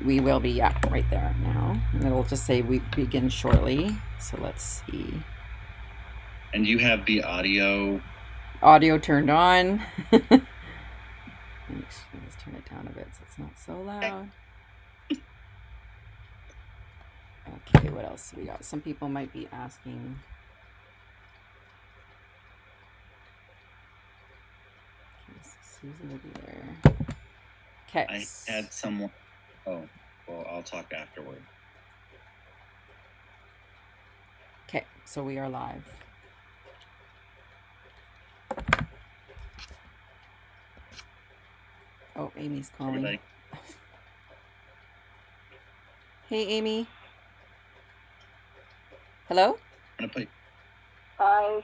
We will be, yeah, right there now. And it'll just say we begin shortly. So let's see. And you have the audio turned on. Let's turn it down a bit so it's not so loud. Okay, what else we got? Some people might be asking. Susie will be there. Okay. I had someone. Oh, well, I'll talk afterward. Okay, so we are live. Oh, Amy's calling. Everybody. Hey, Amy. Hello? I'm gonna put. I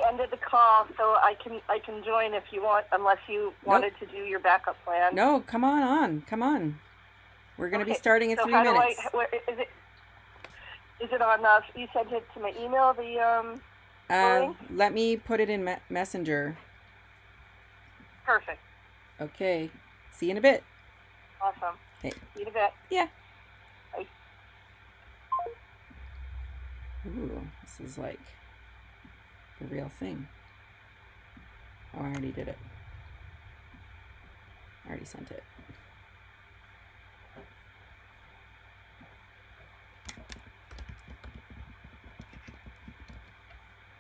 ended the call, so I can join if you want, unless you wanted to do your backup plan. No, come on. We're going to be starting in 3 minutes. Is it on, you sent it to my email, link? Let me put it in Messenger. Perfect. Okay. See you in a bit. Awesome. Okay. See you in a bit. Yeah. Bye. Ooh, this is like the real thing. Oh, I already did it. I already sent it.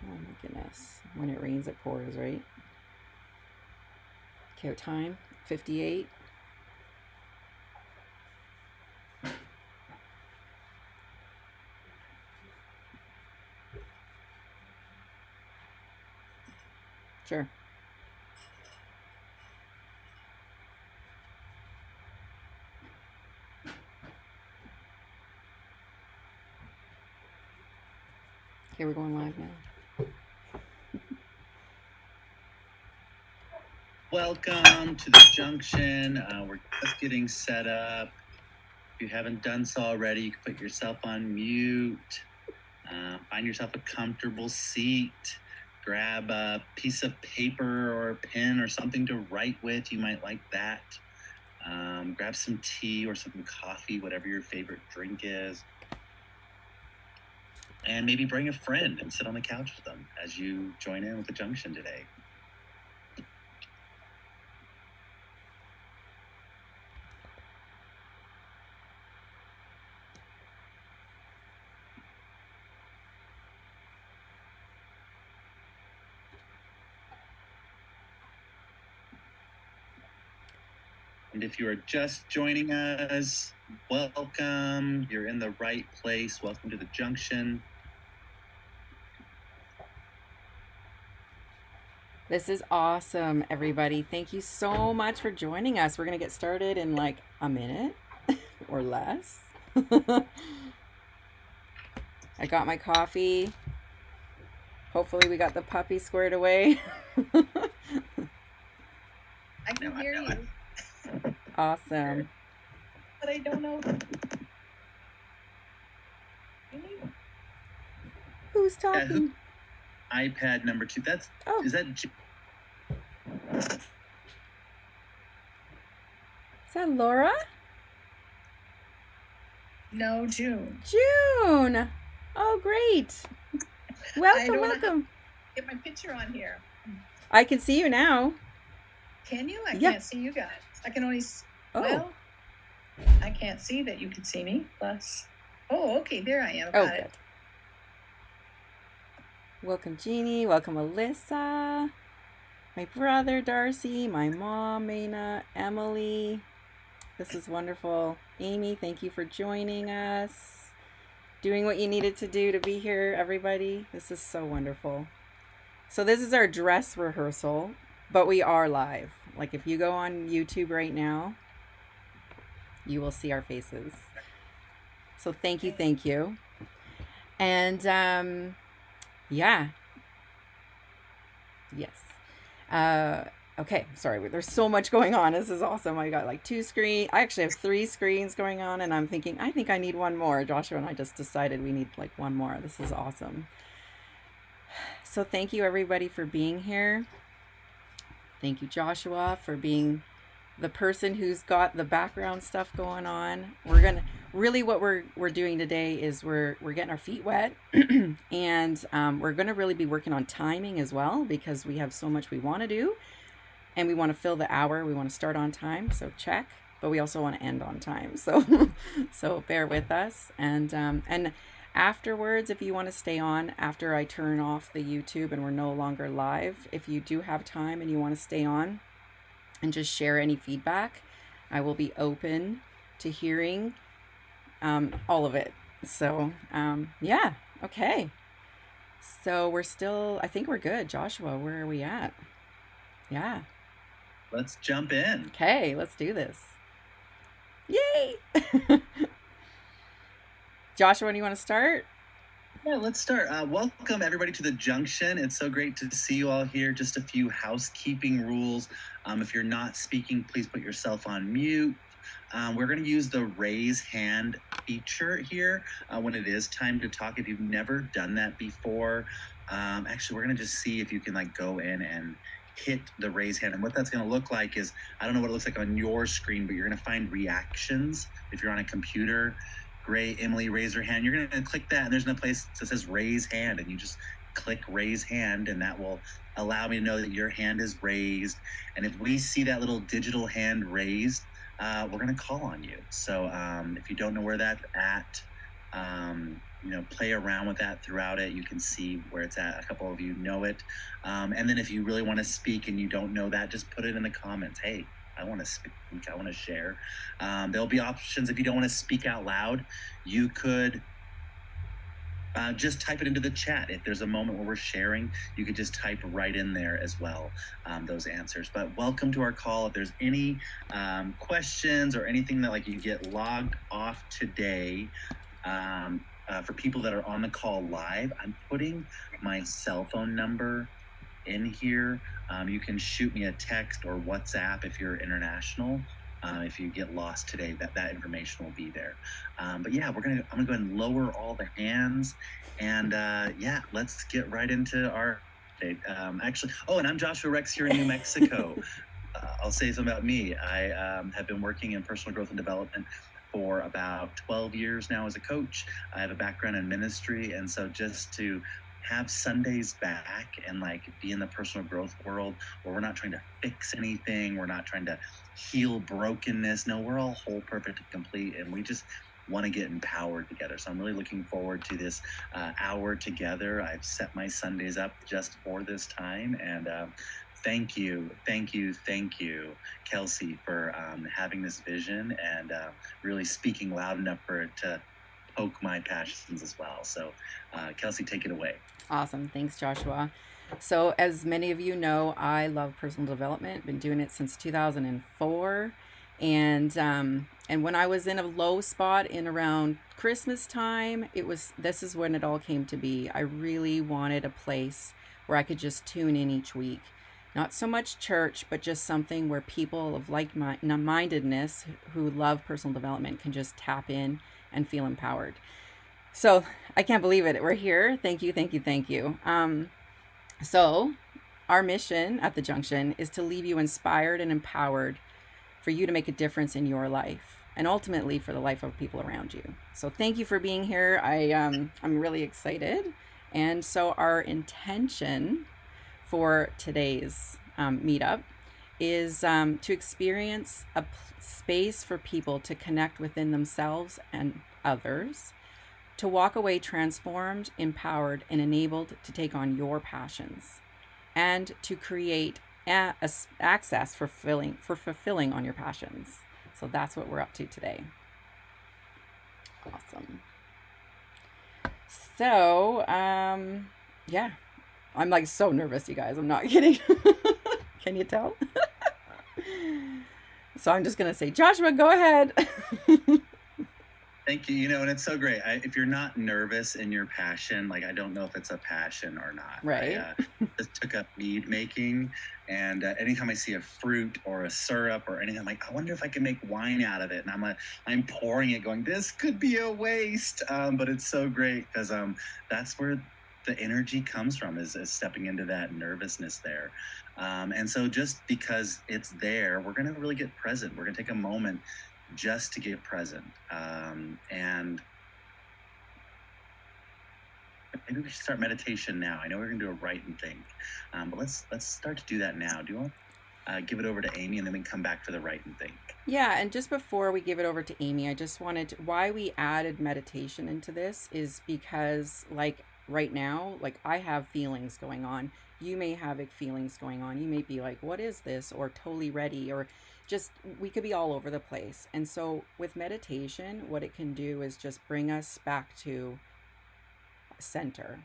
Oh my goodness. When it rains, it pours, right? Okay, what time? 58. Sure. Okay, we're going live now. Welcome to the junction. We're just getting set up. If you haven't done so already, you can put yourself on mute. Find yourself a comfortable seat. Grab a piece of paper or a pen or something to write with. You might like that. Grab some tea or some coffee, whatever your favorite drink is. And maybe bring a friend and sit on the couch with them as you join in with the junction today. And if you are just joining us, welcome. You're in the right place. Welcome to the junction. This is awesome, everybody. Thank you so much for joining us. We're going to get started in like a minute or less. I got my coffee. Hopefully we got the puppy squared away. I can hear you. Awesome. But I don't know. Who's talking? iPad number 2. Is that Laura? No, June. June. Oh, great. Welcome. Get my picture on here. I can see you now. Can you? I can't see you guys. I can only. Well, I can't see that you can see me. Plus, okay, there I am. Got it. Welcome, Jeannie. Welcome, Alyssa. My brother, Darcy. My mom, Maina. Emily. This is wonderful. Amy, thank you for joining us. Doing what you needed to do to be here, everybody. This is so wonderful. So this is our dress rehearsal, but we are live. Like if you go on YouTube right now, you will see our faces. So thank you. And yeah. Yes. Okay, sorry, there's so much going on. This is awesome. I got like 2 screens. I actually have 3 screens going on, and I'm thinking, I think I need one more. Joshua and I just decided we need like one more. This is awesome. So thank you everybody for being here. Thank you, Joshua, for being the person who's got the background stuff going on. What we're doing today is we're getting our feet wet, and we're gonna really be working on timing as well, because we have so much we want to do, and we want to fill the hour. We want to start on time, so check. But we also want to end on time, so so bear with us. And afterwards, if you want to stay on after I turn off the YouTube and we're no longer live, if you do have time and you want to stay on and just share any feedback, I will be open to hearing all of it. So yeah, okay. So I think we're good. Joshua, where are we at? Yeah. Let's jump in. Okay, let's do this. Yay! Joshua, do you want to start? Yeah, let's start. Welcome everybody to the Junction. It's so great to see you all here. Just a few housekeeping rules. If you're not speaking, please put yourself on mute. We're going to use the raise hand feature here when it is time to talk. If you've never done that before, actually, we're going to just see if you can go in and hit the raise hand. And what that's going to look like is, I don't know what it looks like on your screen, but you're going to find reactions. If you're on a computer, great, Emily, raise her hand. You're going to click that, and there's no place that says raise hand, and you just click raise hand, and that will allow me to know that your hand is raised. And if we see that little digital hand raised, we're going to call on you. So if you don't know where that's at, play around with that throughout it. You can see where it's at. A couple of you know it. And then if you really want to speak and you don't know that, just put it in the comments. Hey, I want to speak. I want to share. There'll be options. If you don't want to speak out loud, you could just type it into the chat. If there's a moment where we're sharing, you could just type right in there as well, those answers. But welcome to our call. If there's any questions or anything that you get logged off today, for people that are on the call live, I'm putting my cell phone number in here. You can shoot me a text or WhatsApp if you're international. If you get lost today, that information will be there. But yeah, I'm gonna go ahead and lower all the hands, and yeah, let's get right into our actually. Oh, and I'm Joshua Rex here in New Mexico. I'll say something about me. I have been working in personal growth and development for about 12 years now as a coach. I have a background in ministry, and so just to have Sundays back and be in the personal growth world where we're not trying to fix anything, we're not trying to heal brokenness. No, we're all whole, perfect, and complete, and we just want to get empowered together. So I'm really looking forward to this hour together. I've set my Sundays up just for this time, and thank you, Kelsey, for having this vision and really speaking loud enough for it to poke my passions as well. So Kelsey, take it away. Awesome. Thanks, Joshua. So as many of you know, I love personal development. Been doing it since 2004. And when I was in a low spot in around Christmas time, this is when it all came to be. I really wanted a place where I could just tune in each week. Not so much church, but just something where people of like-mindedness who love personal development can just tap in and feel empowered. So I can't believe it. We're here. Thank you. So our mission at the Junction is to leave you inspired and empowered for you to make a difference in your life and ultimately for the life of people around you. So thank you for being here. I'm really excited. And so our intention for today's meetup is to experience a space for people to connect within themselves and others, to walk away transformed, empowered, and enabled to take on your passions, and to create access for fulfilling on your passions. So that's what we're up to today. Awesome. So, yeah, I'm so nervous, you guys. I'm not kidding. Can you tell? So I'm just going to say, Joshua, go ahead. Thank you. And it's so great. If you're not nervous in your passion, I don't know if it's a passion or not. Right. I just took up mead making, and anytime I see a fruit or a syrup or anything, I'm like, I wonder if I can make wine out of it. And I'm pouring it going, this could be a waste. But it's so great because that's where the energy comes from, is stepping into that nervousness there. And so just because it's there, we're going to really get present. We're going to take a moment just to get present. And maybe we should start meditation now. I know we're going to do a write and think, but let's start to do that now. Do you want to give it over to Amy, and then we can come back to the write and think? Yeah, and just before we give it over to Amy, I just wanted to, why we added meditation into this is because, like, right now, like, I have feelings going on. You may have feelings going on. You may be like, what is this? Or totally ready, or just, we could be all over the place. And so with meditation, what it can do is just bring us back to center.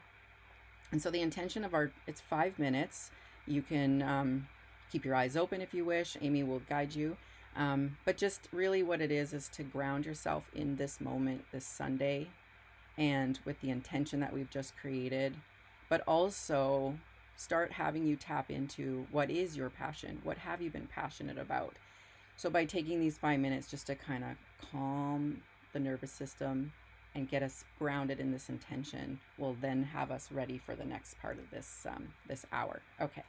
And so the intention of it's 5 minutes. You can keep your eyes open if you wish. Amy will guide you. But just really what it is to ground yourself in this moment, this Sunday, and with the intention that we've just created, but also start having you tap into what is your passion. What have you been passionate about? So by taking these 5 minutes just to kind of calm the nervous system and get us grounded in this intention, will then have us ready for the next part of this this hour. Okay,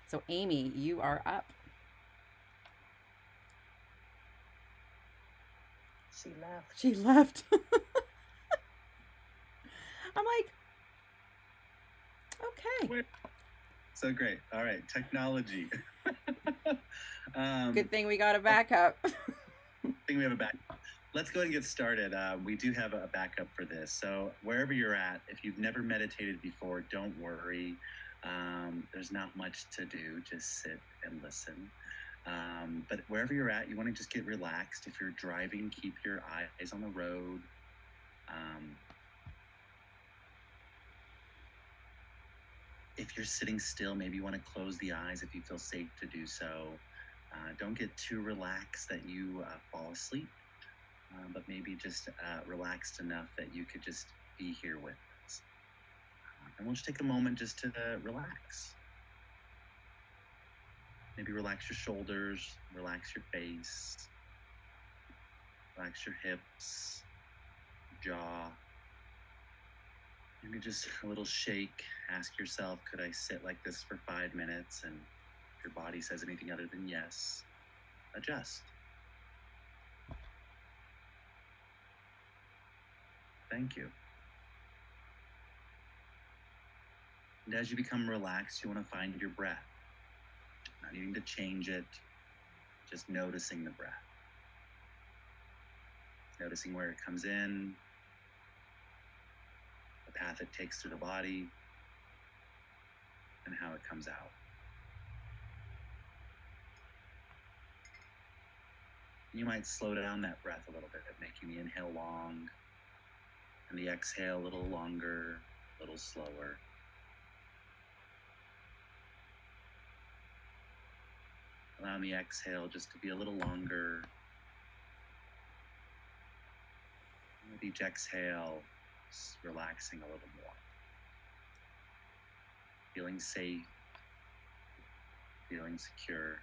so Amy, you are up. She left. I'm like, okay. So great. All right, technology. Good thing we got a backup. We have a backup. Let's go ahead and get started. We do have a backup for this. So wherever you're at, if you've never meditated before, don't worry. There's not much to do. Just sit and listen. But wherever you're at, you want to just get relaxed. If you're driving, keep your eyes on the road. If you're sitting still, maybe you want to close the eyes if you feel safe to do so. Don't get too relaxed that you fall asleep, but maybe just relaxed enough that you could just be here with us. And we'll just take a moment just to relax. Maybe relax your shoulders, relax your face, relax your hips, jaw. Maybe just a little shake. Ask yourself, could I sit like this for 5 minutes? And if your body says anything other than yes, adjust. Thank you. And as you become relaxed, you want to find your breath. Not needing to change it, just noticing the breath. Noticing where it comes in, the path it takes through the body, and how it comes out. You might slow down that breath a little bit, making the inhale long and the exhale a little longer, a little slower. Allowing the exhale just to be a little longer. With each exhale, just relaxing a little more. Feeling safe, feeling secure,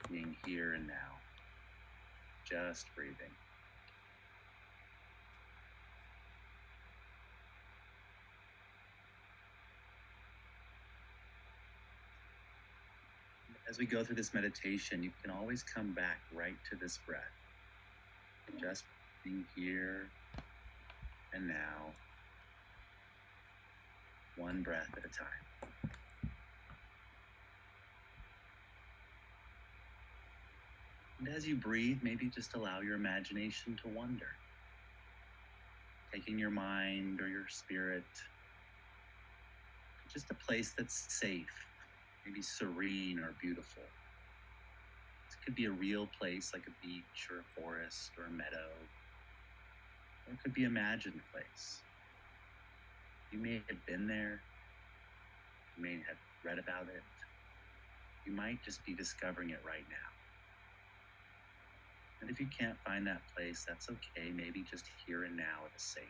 being here and now, just breathing. As we go through this meditation, you can always come back right to this breath. Just being here and now, one breath at a time. And as you breathe, maybe just allow your imagination to wander, taking your mind or your spirit to just a place that's safe, maybe serene or beautiful. This could be a real place like a beach or a forest or a meadow, or it could be an imagined place. You may have been there, you may have read about it, you might just be discovering it right now. And if you can't find that place, that's okay. Maybe just here and now are the same.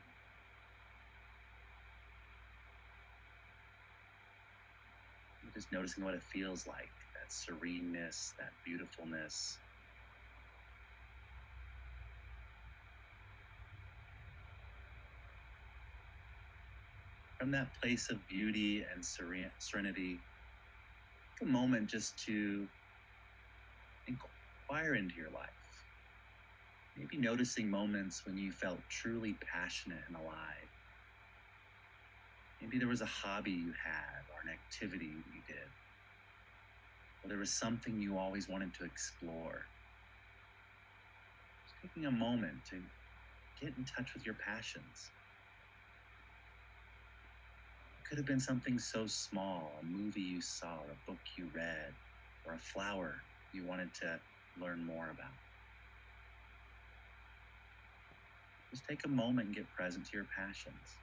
You're just noticing what it feels like, that sereneness, that beautifulness. From that place of beauty and serenity, take a moment just to inquire into your life. Maybe noticing moments when you felt truly passionate and alive. Maybe there was a hobby you had or an activity you did. Or there was something you always wanted to explore. Just taking a moment to get in touch with your passions. It could have been something so small, a movie you saw, a book you read, or a flower you wanted to learn more about. Just take a moment and get present to your passions.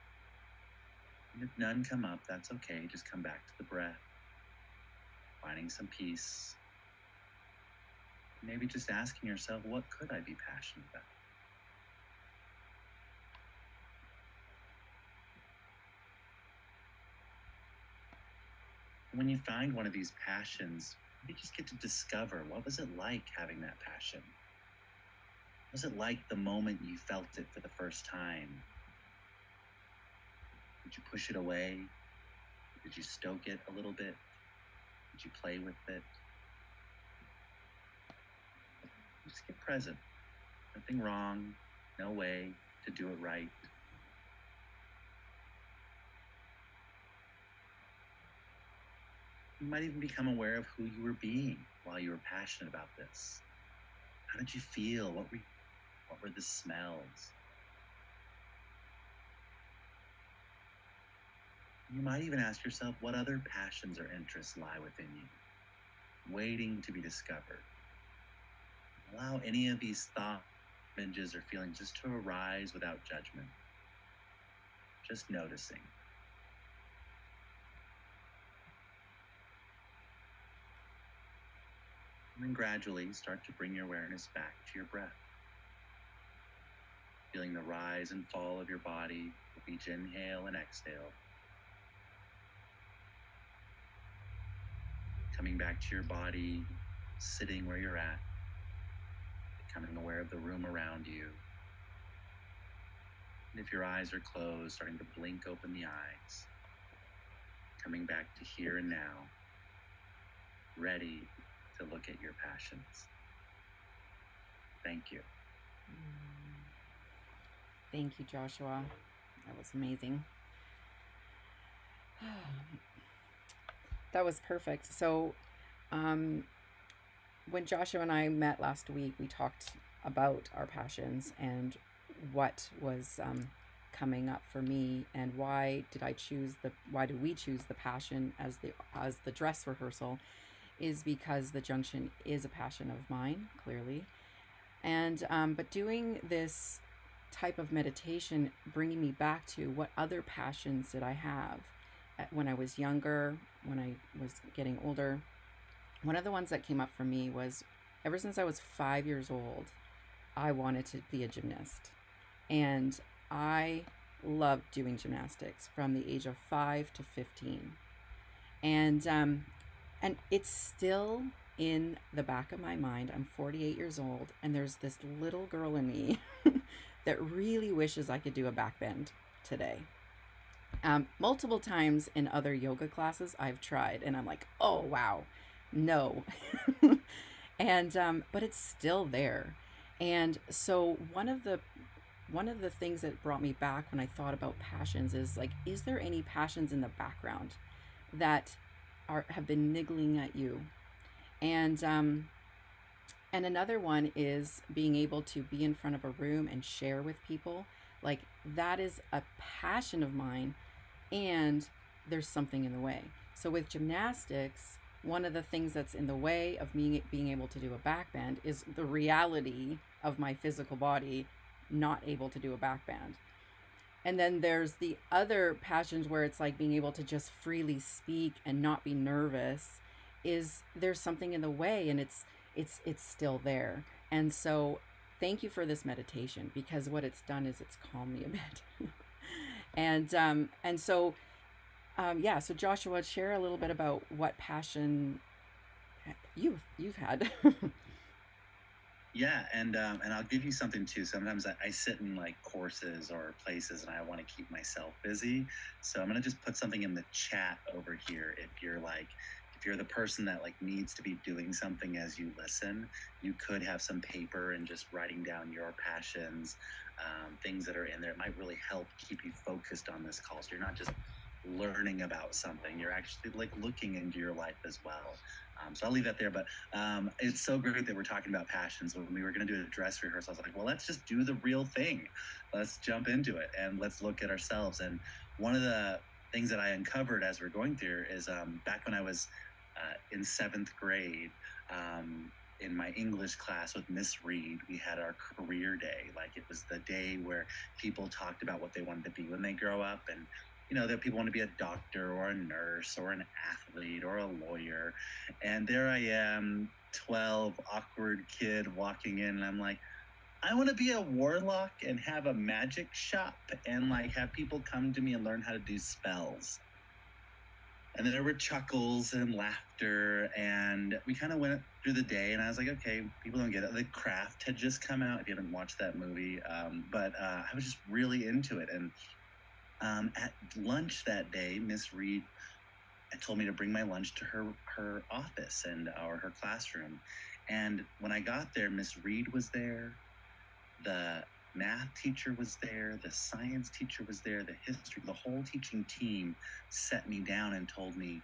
And if none come up, that's okay. Just come back to the breath, finding some peace. Maybe just asking yourself, what could I be passionate about? When you find one of these passions, you just get to discover, what was it like having that passion? What was it like the moment you felt it for the first time? Did you push it away? Did you stoke it a little bit? Did you play with it? Just get present. Nothing wrong, no way to do it right. You might even become aware of who you were being while you were passionate about this. How did you feel? What were the smells? You might even ask yourself, what other passions or interests lie within you, waiting to be discovered? Allow any of these thoughts, images, or feelings just to arise without judgment. Just noticing. And then gradually start to bring your awareness back to your breath. Feeling the rise and fall of your body with each inhale and exhale. Coming back to your body, sitting where you're at. Becoming aware of the room around you. And if your eyes are closed, starting to blink open the eyes. Coming back to here and now. Ready to look at your passions. Thank you. Thank you, Joshua. That was amazing. That was perfect. So, when Joshua and I met last week, we talked about our passions and what was coming up for me, and why did we choose the passion as the dress rehearsal, is because the junction is a passion of mine, clearly. And but doing this type of meditation, bringing me back to what other passions did I have when I was younger, when I was getting older. One of the ones that came up for me was, ever since I was 5 years old, I wanted to be a gymnast. And I loved doing gymnastics from the age of 5 to 15. And it's still in the back of my mind. I'm 48 years old, and there's this little girl in me that really wishes I could do a back bend today. Multiple times in other yoga classes I've tried, and I'm like, oh wow, no. And but it's still there. And so one of the things that brought me back when I thought about passions is like, is there any passions in the background that have been niggling at you? And another one is being able to be in front of a room and share with people. Like, that is a passion of mine, and there's something in the way. So with gymnastics, one of the things that's in the way of me being able to do a back bend is the reality of my physical body not able to do a back bend. And then there's the other passions where it's like being able to just freely speak and not be nervous. There's something in the way, and it's still there. And so thank you for this meditation, because what it's done is it's calmed me a bit. So Joshua, share a little bit about what passion you've had. Yeah, and I'll give you something too. Sometimes I sit in like courses or places, and I want to keep myself busy. So I'm gonna just put something in the chat over here. If you're the person that like needs to be doing something as you listen, you could have some paper and just writing down your passions, things that are in there. It might really help keep you focused on this call. So you're not just learning about something, you're actually like looking into your life as well. So I'll leave that there, but it's so great that we're talking about passions. When we were going to do a dress rehearsal, I was like, well, let's just do the real thing. Let's jump into it and let's look at ourselves. And one of the things that I uncovered as we're going through is back when I was in 7th grade, in my English class with Miss Reed, we had our career day. Like it was the day where people talked about what they wanted to be when they grow up. And that people want to be a doctor or a nurse or an athlete or a lawyer. And there I am, 12, awkward kid walking in, and I'm like, I want to be a warlock and have a magic shop and like have people come to me and learn how to do spells. And then there were chuckles and laughter, and we kind of went through the day, and I was like, okay, people don't get it. The Craft had just come out, if you haven't watched that movie, but I was just really into it. And at lunch that day, Miss Reed told me to bring my lunch to her office or her classroom. And when I got there, Miss Reed was there, the math teacher was there, the science teacher was there, the history, the whole teaching team set me down and told me,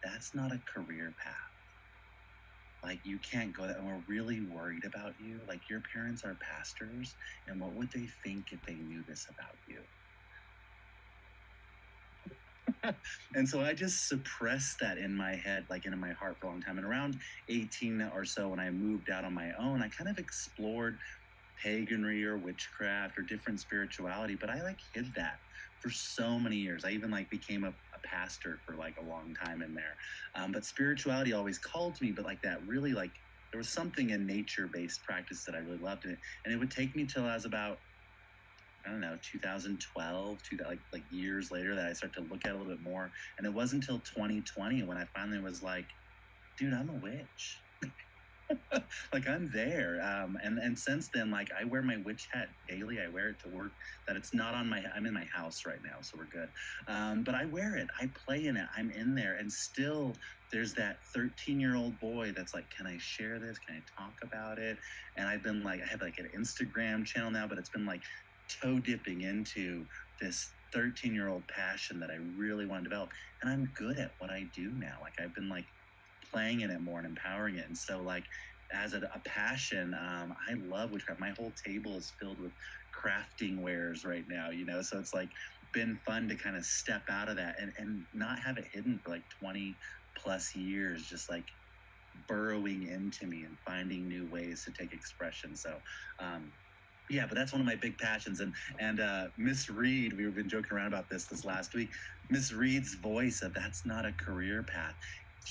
that's not a career path. Like, you can't go that, and we're really worried about you. Like, your parents are pastors, and what would they think if they knew this about you? And so I just suppressed that in my head, like in my heart for a long time. And around 18 or so, when I moved out on my own, I kind of explored paganry or witchcraft or different spirituality, but I like hid that for so many years. I even like became a pastor for like a long time in there. But spirituality always called to me, but like that really like, there was something in nature-based practice that I really loved. And it would take me till I was about, I don't know, 2012, like years later, that I started to look at it a little bit more. And it wasn't until 2020 when I finally was like, dude, I'm a witch. Like, I'm there. And since then, like, I wear my witch hat daily. I wear it to work. That it's not on I'm in my house right now, so we're good. But I wear it. I play in it. I'm in there. And still, there's that 13-year-old boy that's like, can I share this? Can I talk about it? And I've been like, I have like an Instagram channel now, but it's been like toe dipping into this 13-year-old passion that I really want to develop. And I'm good at what I do now. Like, I've been like playing in it more and empowering it. And so like as a passion, I love witchcraft. My whole table is filled with crafting wares right now, so it's like been fun to kind of step out of that and not have it hidden for like 20 plus years, just like burrowing into me and finding new ways to take expression. So yeah, but that's one of my big passions. And Miss Reed, we've been joking around about this last week. Miss Reed's voice of that's not a career path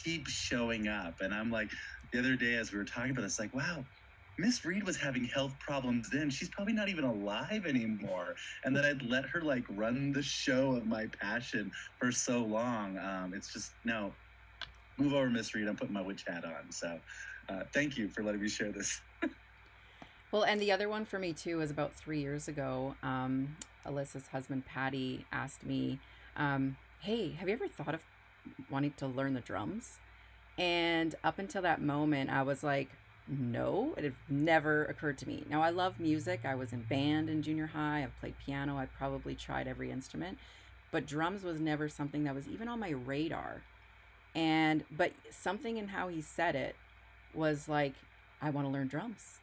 keeps showing up. And I'm like, the other day as we were talking about this, like, wow, Miss Reed was having health problems then. She's probably not even alive anymore. And that I'd let her like run the show of my passion for so long. It's just, no, move over, Miss Reed. I'm putting my witch hat on. So thank you for letting me share this. Well, and the other one for me too was about 3 years ago. Alyssa's husband, Patty, asked me, hey, have you ever thought of wanting to learn the drums? And up until that moment, I was like, no, it had never occurred to me. Now, I love music. I was in band in junior high. I've played piano. I probably tried every instrument. But drums was never something that was even on my radar. But something in how he said it was like, I want to learn drums.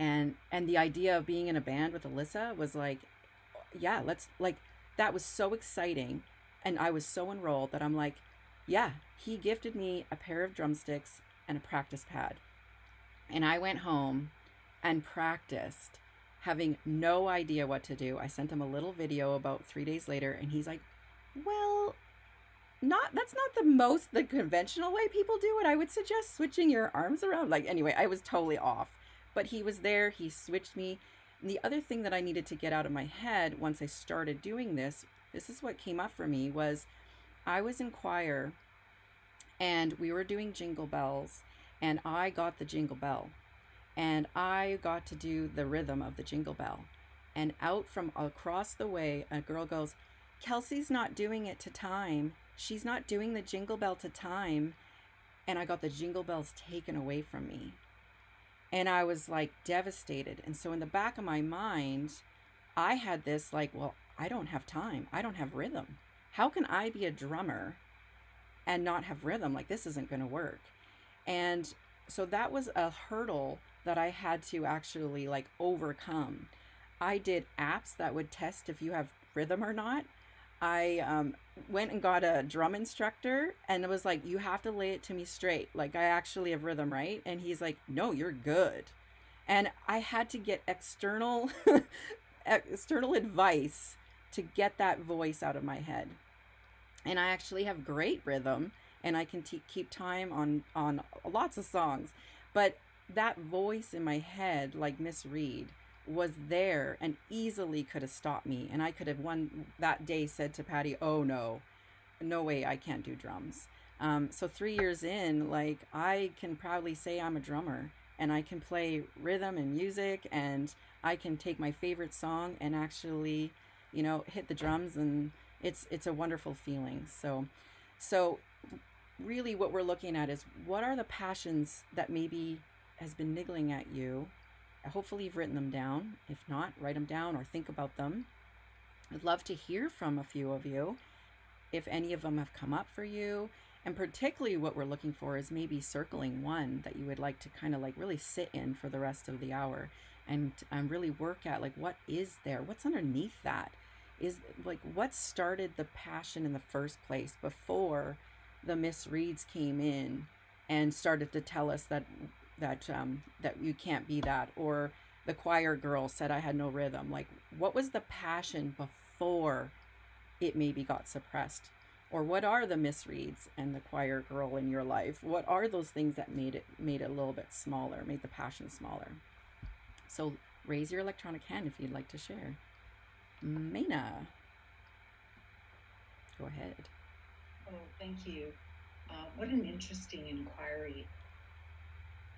And the idea of being in a band with Alyssa was like, yeah, let's, like, that was so exciting. And I was so enrolled that I'm like, yeah, he gifted me a pair of drumsticks and a practice pad. And I went home and practiced, having no idea what to do. I sent him a little video about 3 days later, and he's like, well, that's not the conventional way people do it. I would suggest switching your arms around. Like, anyway, I was totally off. But he was there, he switched me. And the other thing that I needed to get out of my head once I started doing this is what came up for me, was I was in choir and we were doing jingle bells, and I got the jingle bell. And I got to do the rhythm of the Jingle Bell. And out from across the way, a girl goes, "Kelsey's not doing it to time. She's not doing the Jingle Bell to time." And I got the Jingle Bells taken away from me. And I was like devastated. And so in the back of my mind, I had this like, well, I don't have time. I don't have rhythm. How can I be a drummer and not have rhythm? Like, this isn't going to work. And so that was a hurdle that I had to actually like overcome. I did apps that would test if you have rhythm or not. I went and got a drum instructor, and it was like, you have to lay it to me straight. Like, I actually have rhythm, right? And he's like, no, you're good. And I had to get external advice to get that voice out of my head. And I actually have great rhythm, and I can keep time on lots of songs. But that voice in my head, like Miss Reed, was there and easily could have stopped me. And I could have one that day said to Patty, oh no way, I can't do drums. So 3 years in, like, I can proudly say I'm a drummer, and I can play rhythm and music, and I can take my favorite song and actually, hit the drums, and it's a wonderful feeling. So really what we're looking at is, what are the passions that maybe has been niggling at you? Hopefully you've written them down. If not, write them down or think about them. I'd love to hear from a few of you, if any of them have come up for you. And particularly what we're looking for is maybe circling one that you would like to kind of like really sit in for the rest of the hour and really work at, like, what is there? What's underneath that? Is like, what started the passion in the first place before the Miss Reeds came in and started to tell us that you can't be that, or the choir girl said I had no rhythm. Like, what was the passion before it maybe got suppressed? Or what are the Miss Reeds and the choir girl in your life? What are those things that made it a little bit smaller, made the passion smaller? So raise your electronic hand if you'd like to share. Maina, go ahead. Oh, thank you. What an interesting inquiry.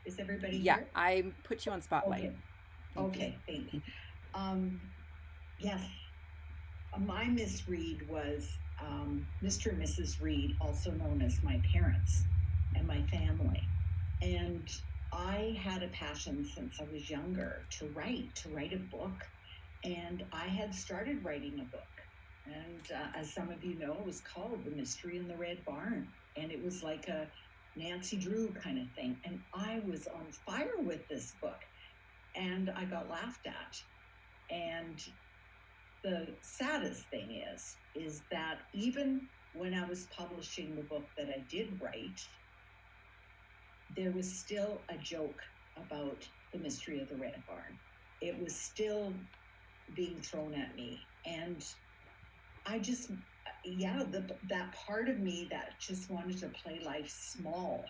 Is everybody here? Yeah, I put you on spotlight. Okay, thanks. Yes, my Miss Reed was Mr. and Mrs. Reed, also known as my parents and my family. And I had a passion since I was younger to write a book. And I had started writing a book. And as some of you know, it was called The Mystery in the Red Barn. And it was like a Nancy Drew kind of thing. And I was on fire with this book. And I got laughed at. And the saddest thing is that even when I was publishing the book that I did write, there was still a joke about the Mystery of the Red Barn. It was still being thrown at me. And I just, that part of me that just wanted to play life small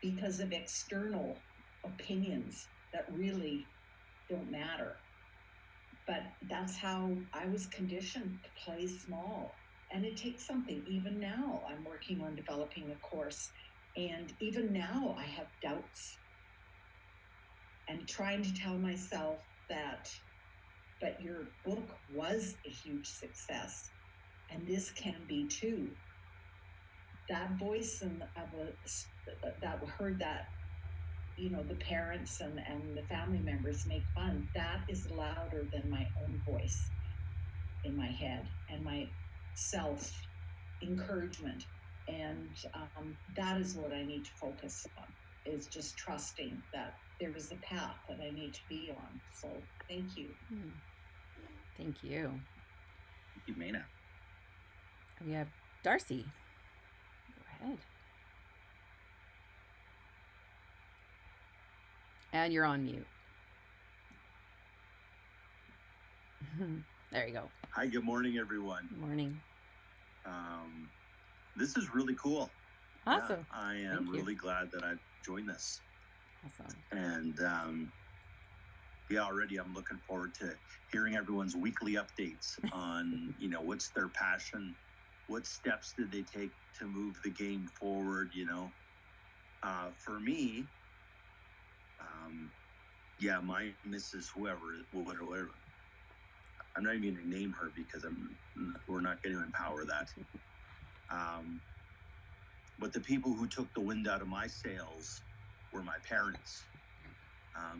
because of external opinions that really don't matter. But that's how I was conditioned to play small. And it takes something. Even now, I'm working on developing a course. And even now, I have doubts. And trying to tell myself that, but your book was a huge success, and this can be too. That voice that heard that, the parents and the family members make fun, that is louder than my own voice in my head and my self-encouragement. And that is what I need to focus on, is just trusting that there is a path that I need to be on. So thank you. Thank you. Thank you, Maina. We have Darcy. Go ahead. And you're on mute. There you go. Hi, good morning, everyone. Good morning. This is really cool. Awesome. Yeah, I am really glad that I've joined this. Awesome. And already I'm looking forward to hearing everyone's weekly updates on, what's their passion, what steps did they take to move the game forward, For me, yeah, my Mrs. Whoever, whatever. I'm not even going to name her because we're not going to empower that. But the people who took the wind out of my sails were my parents,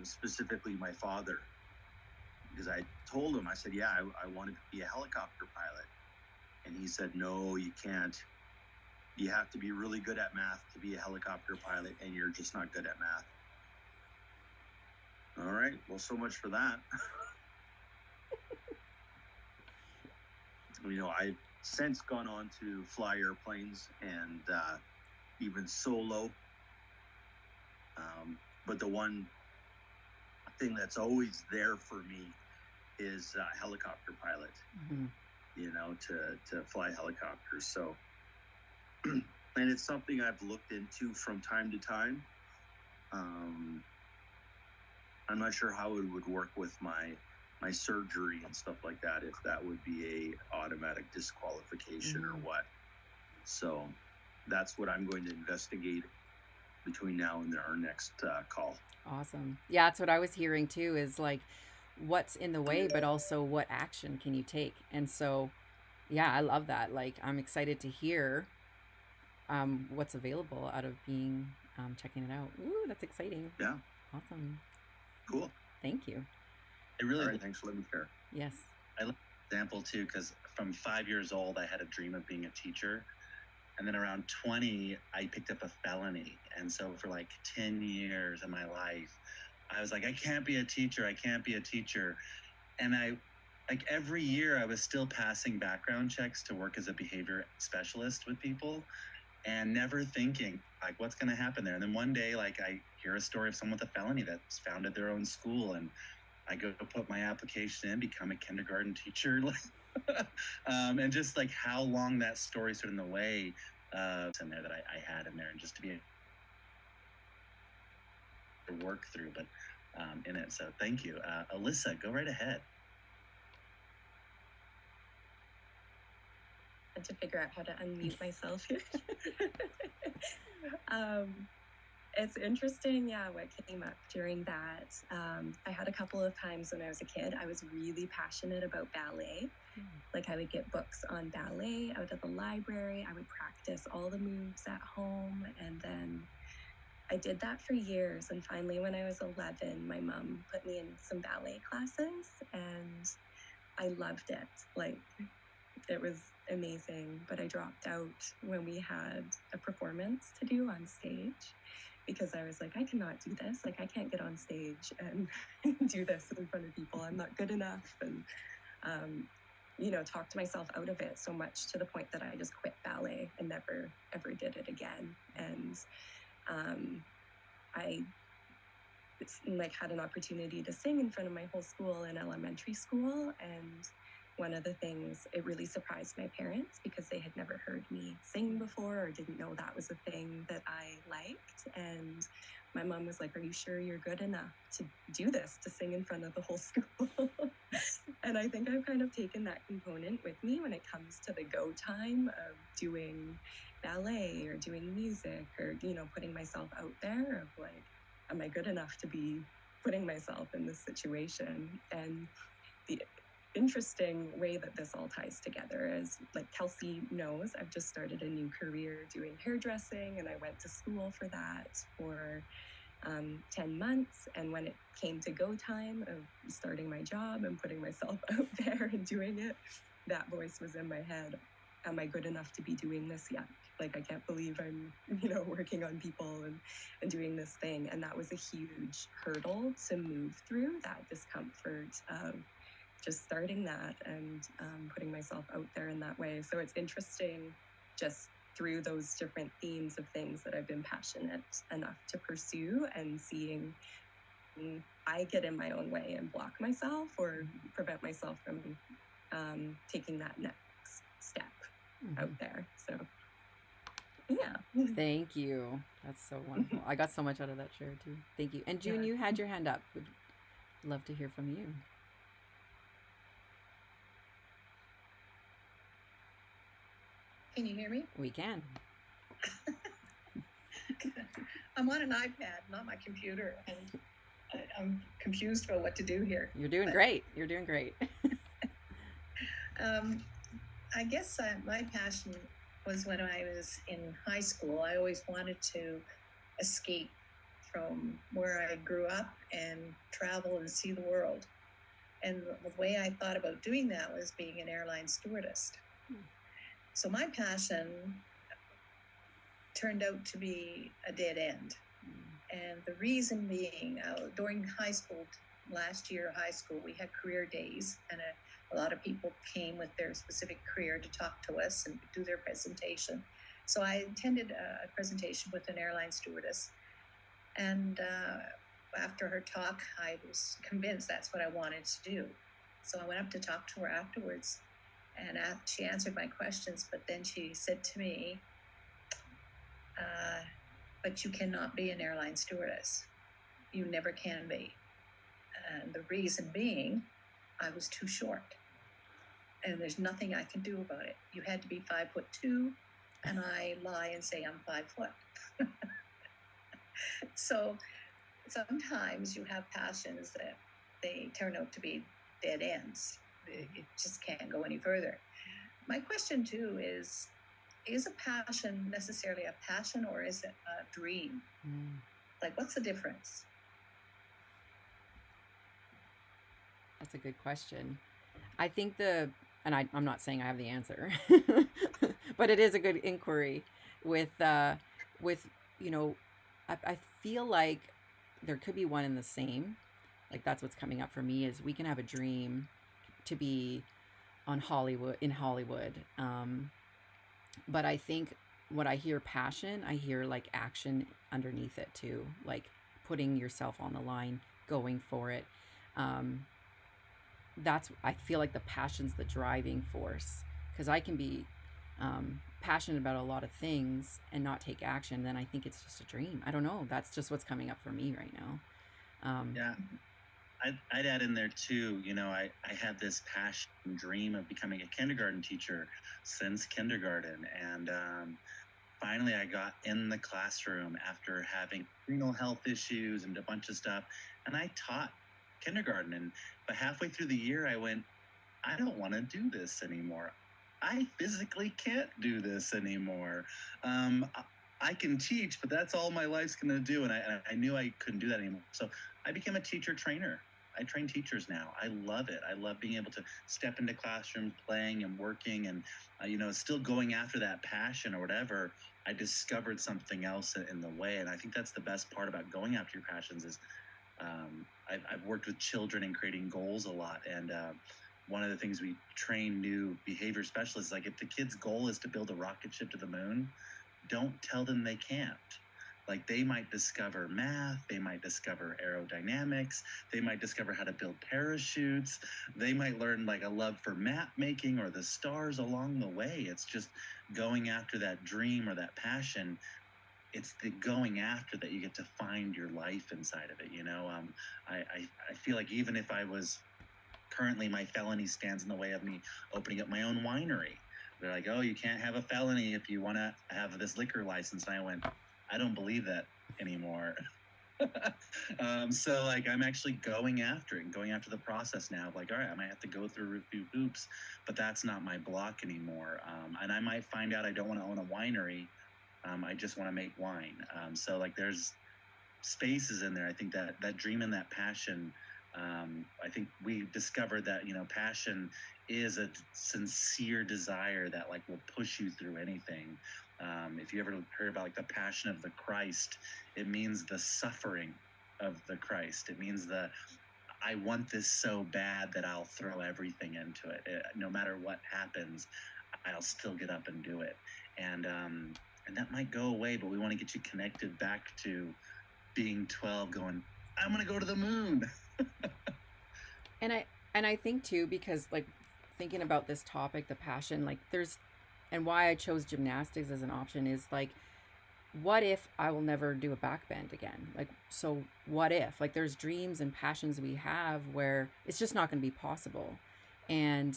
specifically my father. Because I told him, I said, yeah, I wanted to be a helicopter pilot. And he said, no, you can't. You have to be really good at math to be a helicopter pilot, and you're just not good at math. All right, well, so much for that. I've since gone on to fly airplanes and even solo. But the one thing that's always there for me is helicopter pilot, to fly helicopters. So, and it's something I've looked into from time to time. I'm not sure how it would work with my surgery and stuff like that, if that would be a automatic disqualification or what. So that's what I'm going to investigate between now and our next call. Awesome. Yeah, that's what I was hearing too, is like what's in the way, but also what action can you take? And so, yeah, I love that. Like, I'm excited to hear what's available out of being checking it out. Ooh, that's exciting. Yeah. Awesome. Cool. Thank you. It really. Right, thanks for letting me share. Yes. I love the example too, because from 5 years old, I had a dream of being a teacher. And then around 20, I picked up a felony. And so for like 10 years of my life, I was like, I can't be a teacher. I can't be a teacher. And every year I was still passing background checks to work as a behavior specialist with people and never thinking like what's going to happen there. And then one day, like, I hear a story of someone with a felony that's founded their own school, and I go put my application in, become a kindergarten teacher. And just like how long that story stood in the way in there that I had in there, and just to be able to work through, but in it. So thank you. Alyssa, go right ahead. To figure out how to unmute myself here. It's interesting, what came up during that. I had a couple of times when I was a kid, I was really passionate about ballet. Like, I would get books on ballet out of the library. I would practice all the moves at home. And then I did that for years. And finally, when I was 11, my mom put me in some ballet classes, and I loved it. Like, it was amazing, but I dropped out when we had a performance to do on stage, because I was like, I cannot do this. Like, I can't get on stage and do this in front of people. I'm not good enough. And, talked myself out of it so much, to the point that I just quit ballet and never, ever did it again. And I had an opportunity to sing in front of my whole school in elementary school. And one of the things, it really surprised my parents, because they had never heard me sing before, or didn't know that was a thing that I liked. And my mom was like, are you sure you're good enough to do this, to sing in front of the whole school? And I think I've kind of taken that component with me when it comes to the go time of doing ballet or doing music, or, putting myself out there, of like, am I good enough to be putting myself in this situation? And the interesting way that this all ties together is, like Kelsey knows, I've just started a new career doing hairdressing, and I went to school for that for 10 months. And when it came to go time of starting my job and putting myself out there and doing it, that voice was in my head. Am I good enough to be doing this yet? Like, I can't believe I'm, working on people and doing this thing. And that was a huge hurdle to move through, that discomfort of just starting that and putting myself out there in that way. So it's interesting, just through those different themes of things that I've been passionate enough to pursue, and seeing I get in my own way and block myself, or prevent myself from taking that next step out there. So, yeah. Thank you. That's so wonderful. I got so much out of that share too. Thank you. And June, you had your hand up. Would love to hear from you. Can you hear me? We can. I'm on an iPad, not my computer. And I'm confused about what to do here. You're doing great. You're doing great. I guess my passion was when I was in high school. I always wanted to escape from where I grew up and travel and see the world. And the way I thought about doing that was being an airline stewardess. So my passion turned out to be a dead end. And the reason being, during high school, last year high school, we had career days, and a lot of people came with their specific career to talk to us and do their presentation. So I attended a presentation with an airline stewardess, and after her talk, I was convinced that's what I wanted to do. So I went up to talk to her afterwards, and she answered my questions, but then she said to me, but you cannot be an airline stewardess. You never can be. And the reason being, I was too short. And there's nothing I can do about it. You had to be 5'2", and I lie and say I'm 5 foot. So sometimes you have passions that they turn out to be dead ends. It just can't go any further. My question too is a passion necessarily a passion, or is it a dream? Like, what's the difference? That's a good question. I think I'm not saying I have the answer, but it is a good inquiry with, I feel like there could be one and the same. Like, that's what's coming up for me, is we can have a dream to be in Hollywood. But I think when I hear passion, I hear like action underneath it too, like putting yourself on the line, going for it. I feel like the passion's the driving force, because I can be passionate about a lot of things and not take action. Then I think it's just a dream. I don't know. That's just what's coming up for me right now. Yeah. I'd add in there too, I had this passion dream of becoming a kindergarten teacher since kindergarten. And finally I got in the classroom after having renal health issues and a bunch of stuff. And I taught kindergarten. But halfway through the year, I went, I don't want to do this anymore. I physically can't do this anymore. I can teach, but that's all my life's going to do. And I knew I couldn't do that anymore. So I became a teacher trainer. I train teachers now. I love it. I love being able to step into classrooms, playing and working, and still going after that passion or whatever. I discovered something else in the way, and I think that's the best part about going after your passions is I've worked with children and creating goals a lot, and one of the things we train new behavior specialists is, like, if the kid's goal is to build a rocket ship to the moon, don't tell them they can't. Like, they might discover math, they might discover aerodynamics, they might discover how to build parachutes, they might learn like a love for map making or the stars along the way. It's just going after that dream or that passion. It's the going after that you get to find your life inside of it. I feel like even if I was currently, my felony stands in the way of me opening up my own winery. They're like, oh, you can't have a felony if you want to have this liquor license. And I went, I don't believe that anymore. So like, I'm actually going after it and going after the process now. Like, all right, I might have to go through a few hoops, but that's not my block anymore. And I might find out I don't want to own a winery. I just want to make wine. So like, there's spaces in there. I think that dream and that passion, I think we discovered that, passion is a sincere desire that like will push you through anything. If you ever heard about like the passion of the Christ, it means the suffering of the Christ. It means I want this so bad that I'll throw everything into it. No matter what happens, I'll still get up and do it. And that might go away, but we want to get you connected back to being 12 going, I'm going to go to the moon. And I think too, because like thinking about this topic, the passion, like and why I chose gymnastics as an option is like, what if I will never do a back bend again? Like, so what if, like, there's dreams and passions we have where it's just not going to be possible. And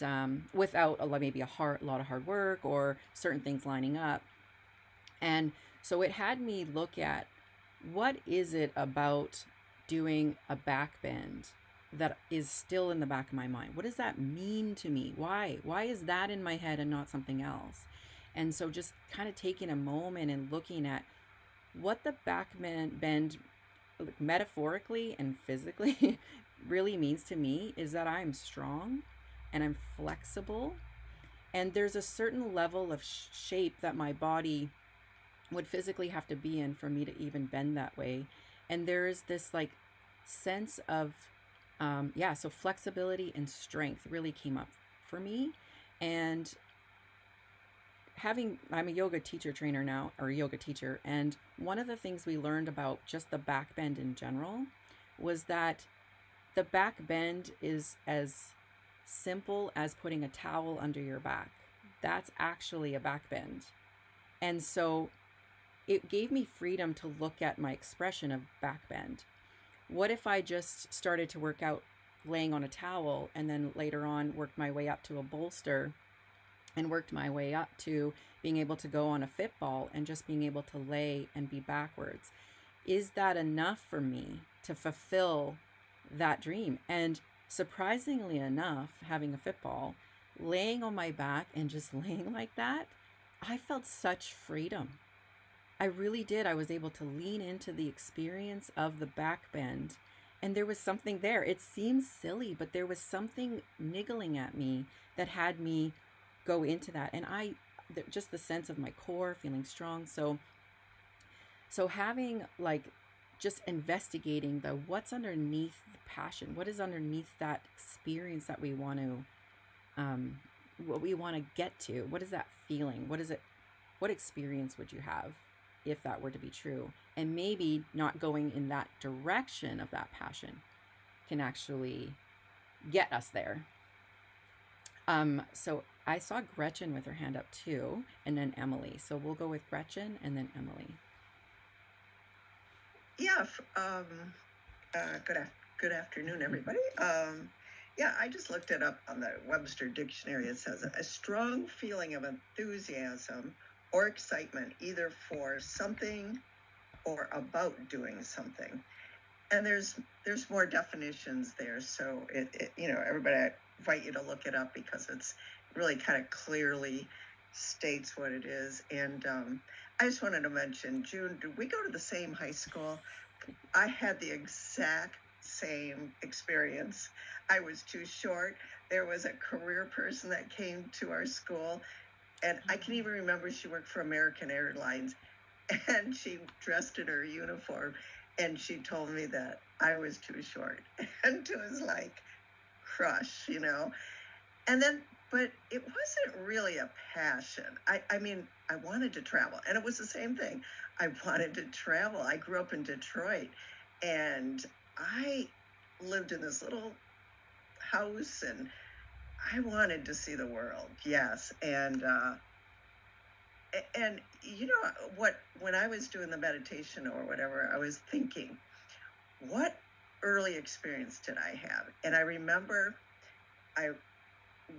without maybe a lot of hard work or certain things lining up. And so it had me look at, what is it about doing a back bend that is still in the back of my mind. What does that mean to me? Why is that in my head and not something else? And so just kind of taking a moment and looking at what the back bend metaphorically and physically really means to me is that I'm strong and I'm flexible, and there's a certain level of shape that my body would physically have to be in for me to even bend that way. And there is this like sense of so flexibility and strength really came up for me. And I'm a yoga teacher trainer now, or a yoga teacher, and one of the things we learned about just the back bend in general was that the back bend is as simple as putting a towel under your back. That's actually a back bend. And so it gave me freedom to look at my expression of back bend. What if I just started to work out laying on a towel, and then later on worked my way up to a bolster, and worked my way up to being able to go on a fit ball and just being able to lay and be backwards? Is that enough for me to fulfill that dream? And surprisingly enough, having a fit ball, laying on my back and just laying like that, I felt such freedom. I really did. I was able to lean into the experience of the back bend, and there was something there. It seems silly, but there was something niggling at me that had me go into that. And just the sense of my core feeling strong. So having like just investigating what's underneath the passion, what is underneath that experience that we want to, what we want to get to, what is that feeling? What is it? What experience would you have if that were to be true? And maybe not going in that direction of that passion can actually get us there. So I saw Gretchen with her hand up too, and then Emily. So we'll go with Gretchen and then Emily. Yeah. Good afternoon, everybody. I just looked it up on the Webster Dictionary. It says a strong feeling of enthusiasm or excitement, either for something or about doing something. And there's more definitions there. So everybody, I invite you to look it up because it's really kind of clearly states what it is. And I just wanted to mention, June, did we go to the same high school? I had the exact same experience. I was too short. There was a career person that came to our school, and I can even remember she worked for American Airlines, and she dressed in her uniform, and she told me that I was too short. And it was like, crush, And then, but it wasn't really a passion. I mean, I wanted to travel, and it was the same thing. I wanted to travel. I grew up in Detroit, and I lived in this little house, and I wanted to see the world. Yes. And when I was doing the meditation or whatever, I was thinking, what early experience did I have? And I remember I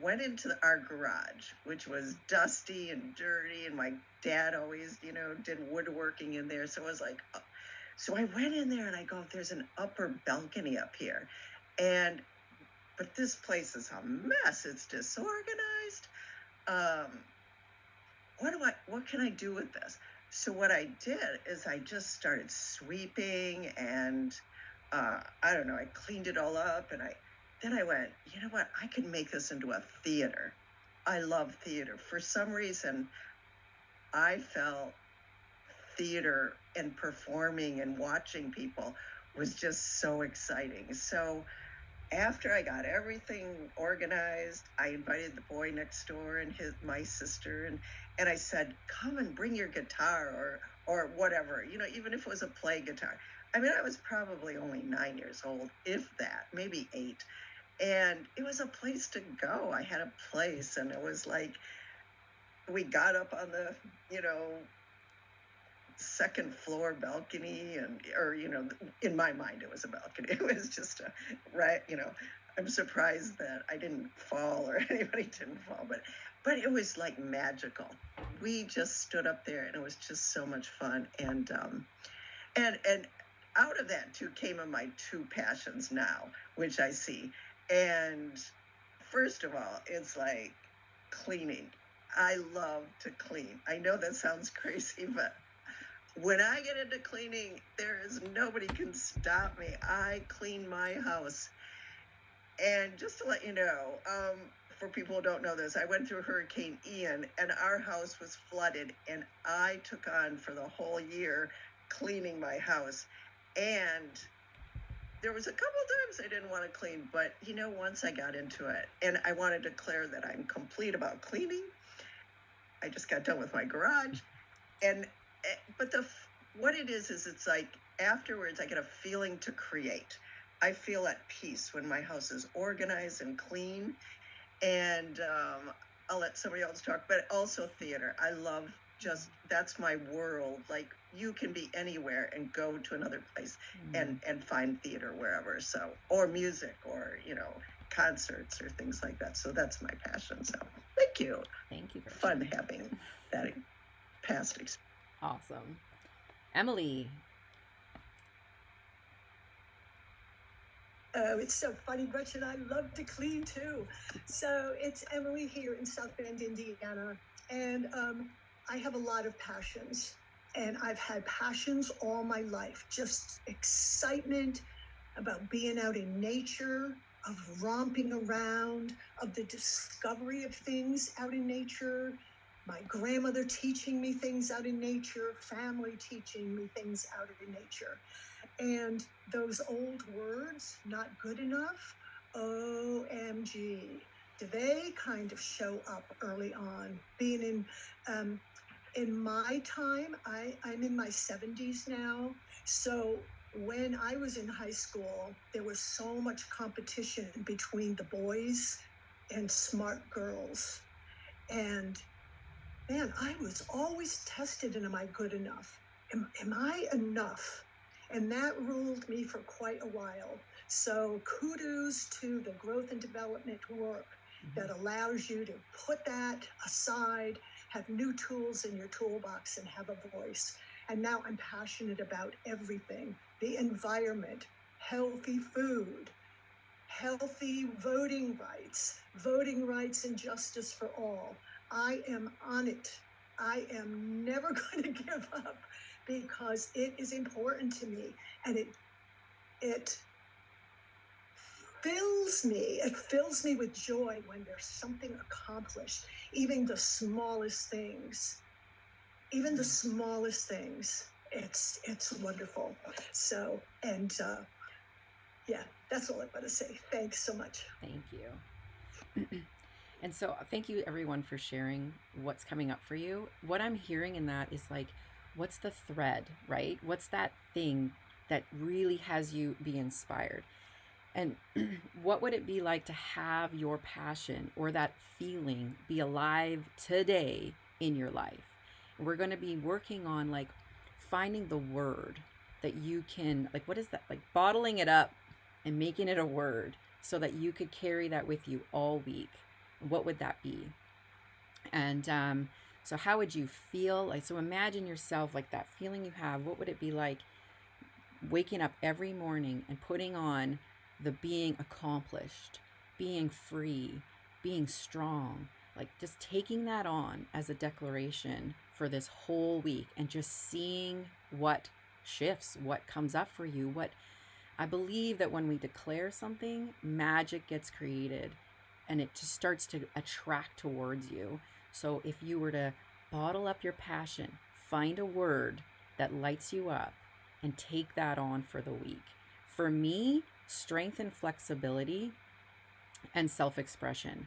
went into our garage, which was dusty and dirty, and my dad always, did woodworking in there. So it was like, so I went in there and I go, there's an upper balcony up here. But this place is a mess. It's disorganized. What can I do with this? So what I did is I just started sweeping, and I cleaned it all up, and then I went, you know what? I could make this into a theater. I love theater. For some reason, I felt theater and performing and watching people was just so exciting. So after I got everything organized, I invited the boy next door and my sister, and I said, come and bring your guitar or whatever, even if it was a play guitar. I mean, I was probably only 9 years old, if that, maybe 8. And it was a place to go. I had a place, and it was like, we got up on the, second floor balcony, or in my mind, it was a balcony. It was just I'm surprised that I didn't fall or anybody didn't fall, but it was like magical. We just stood up there, and it was just so much fun. And out of that too came in my two passions now, which I see. And first of all, it's like cleaning. I love to clean. I know that sounds crazy, but when I get into cleaning, there is nobody can stop me. I clean my house. And just to let you know, for people who don't know this, I went through Hurricane Ian and our house was flooded, and I took on for the whole year cleaning my house. And there was a couple times I didn't want to clean, but once I got into it, and I want to declare that I'm complete about cleaning. I just got done with my garage, but what it is it's like afterwards I get a feeling to create. I feel at peace when my house is organized and clean, and I'll let somebody else talk, but also theater. I love that's my world. Like, you can be anywhere and go to another place and find theater wherever. So, or music, or, concerts or things like that. So that's my passion. So thank you. Thank you. Fun having that past experience. Awesome. Emily. Oh, it's so funny, Gretchen. I love to clean too. So it's Emily here in South Bend, Indiana. And I have a lot of passions. And I've had passions all my life. Just excitement about being out in nature, of romping around, of the discovery of things out in nature. My grandmother teaching me things out in nature, family teaching me things out in nature. And those old words, not good enough, OMG, do they kind of show up early on? Being in my time, I'm in my 70s now. So when I was in high school, there was so much competition between the boys and smart girls. And man, I was always tested in, am I good enough? Am I enough? And that ruled me for quite a while. So kudos to the growth and development work that allows you to put that aside, have new tools in your toolbox, and have a voice. And now I'm passionate about everything: the environment, healthy food, healthy voting rights and justice for all. I am on it. I am never going to give up, because it is important to me, and it fills me. It fills me with joy when there's something accomplished, even the smallest things. It's wonderful. So, and yeah, that's all I want to say. Thanks so much. Thank you. And so thank you everyone for sharing what's coming up for you. What I'm hearing in that is like, what's the thread, right? What's that thing that really has you be inspired? And what would it be like to have your passion or that feeling be alive today in your life? And we're going to be working on like finding the word that you can, like, what is that? Like bottling it up and making it a word so that you could carry that with you all week. What would that be? And so how would you feel? Like, so imagine yourself, like that feeling you have. What would it be like waking up every morning and putting on the being accomplished, being free, being strong, like just taking that on as a declaration for this whole week and just seeing what shifts, what comes up for you. What I believe that when we declare something, magic gets created and it just starts to attract towards you. So if you were to bottle up your passion, find a word that lights you up and take that on for the week. For me, strength and flexibility and self-expression.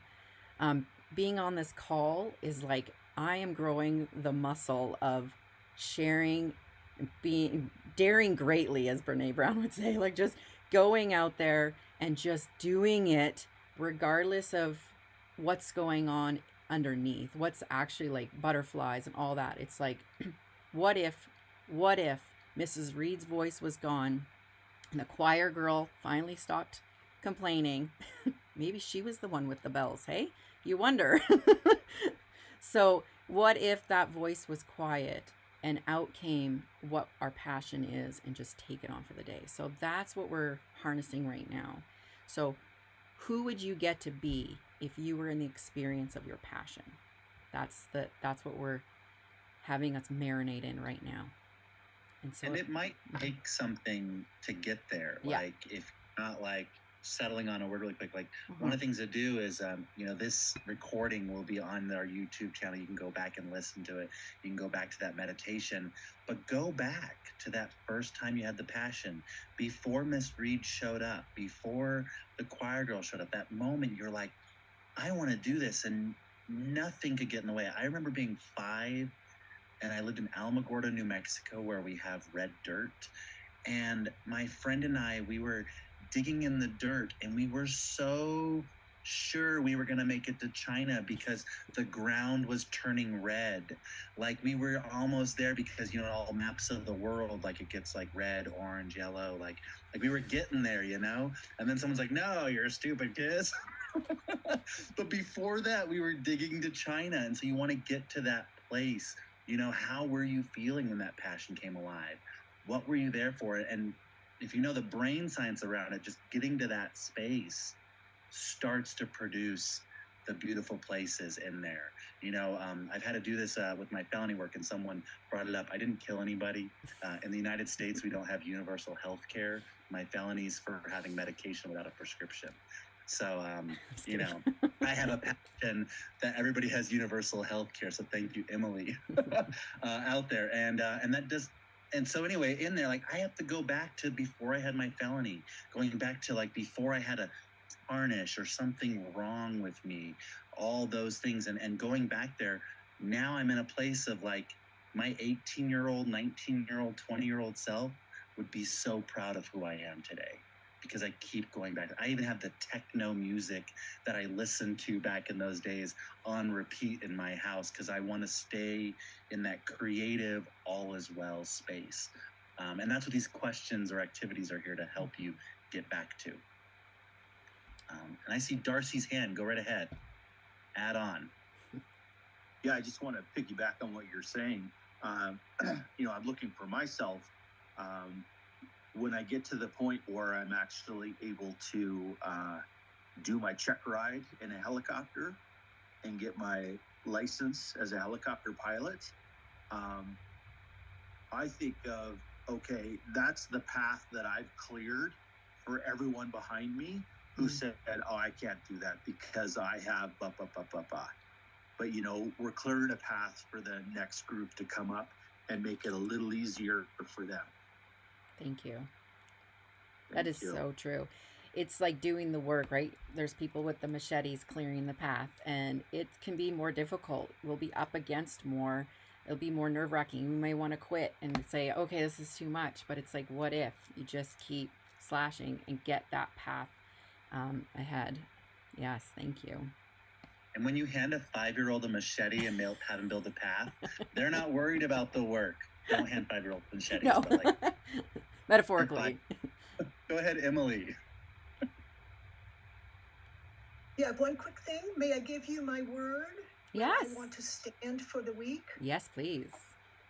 Being on this call is like I am growing the muscle of sharing, being daring greatly, as Brene Brown would say, like just going out there and just doing it regardless of what's going on underneath, what's actually like butterflies and all that. It's like, what if Mrs. Reed's voice was gone and the choir girl finally stopped complaining? Maybe she was the one with the bells, hey? You wonder. So what if that voice was quiet and out came what our passion is and just take it on for the day. So that's what we're harnessing right now. So who would you get to be if you were in the experience of your passion? That's what we're having us marinate in right now. And it might take something to get there. Yeah. Like if not like settling on a word really quick, like one of the things to do is, this recording will be on our YouTube channel. You can go back and listen to it. You can go back to that meditation, but go back to that first time you had the passion, before Miss Reed showed up, before the choir girl showed up. That moment you're like, I want to do this, and nothing could get in the way. I remember being 5, and I lived in Alamogordo, New Mexico, where we have red dirt. And my friend and I, we were digging in the dirt, and we were so sure we were going to make it to China because the ground was turning red. Like we were almost there because, all maps of the world, like it gets like red, orange, yellow, like we were getting there, And then someone's like, no, you're a stupid kid. But before that, we were digging to China. And so you want to get to that place. How were you feeling when that passion came alive? What were you there for? And if you know the brain science around it, just getting to that space starts to produce the beautiful places in there. I've had to do this with my felony work, and someone brought it up. I didn't kill anybody. In the United States, we don't have universal health care. My felony's for having medication without a prescription. So, I have a passion that everybody has universal health care. So thank you, Emily, out there. And that does. And so anyway, in there, like I have to go back to before I had my felony, going back to like before I had a tarnish or something wrong with me, all those things. And going back there, now I'm in a place of like my 18-year-old, 19-year-old, 20-year-old self would be so proud of who I am today. Because I keep going back. I even have the techno music that I listened to back in those days on repeat in my house because I want to stay in that creative, all is well space. And that's what these questions or activities are here to help you get back to. And I see Darcy's hand. Go right ahead. Add on. Yeah, I just want to piggyback on what you're saying. I'm looking for myself. When I get to the point where I'm actually able to do my check ride in a helicopter and get my license as a helicopter pilot, I think of, okay, that's the path that I've cleared for everyone behind me who said, oh, I can't do that because I have blah, blah, blah, blah, blah. But, we're clearing a path for the next group to come up and make it a little easier for them. Thank you. That is so true. It's like doing the work, right? There's people with the machetes clearing the path, and it can be more difficult. We'll be up against more. It'll be more nerve-wracking. We may want to quit and say, okay, this is too much. But it's like, what if you just keep slashing and get that path ahead? Yes, thank you. And when you hand a 5-year-old a machete and have them build a path, they're not worried about the work. Don't hand 5-year-olds machetes. No. But like, metaphorically. Go ahead, Emily. Yeah, one quick thing. May I give you my word? Yes. I want to stand for the week. Yes, please.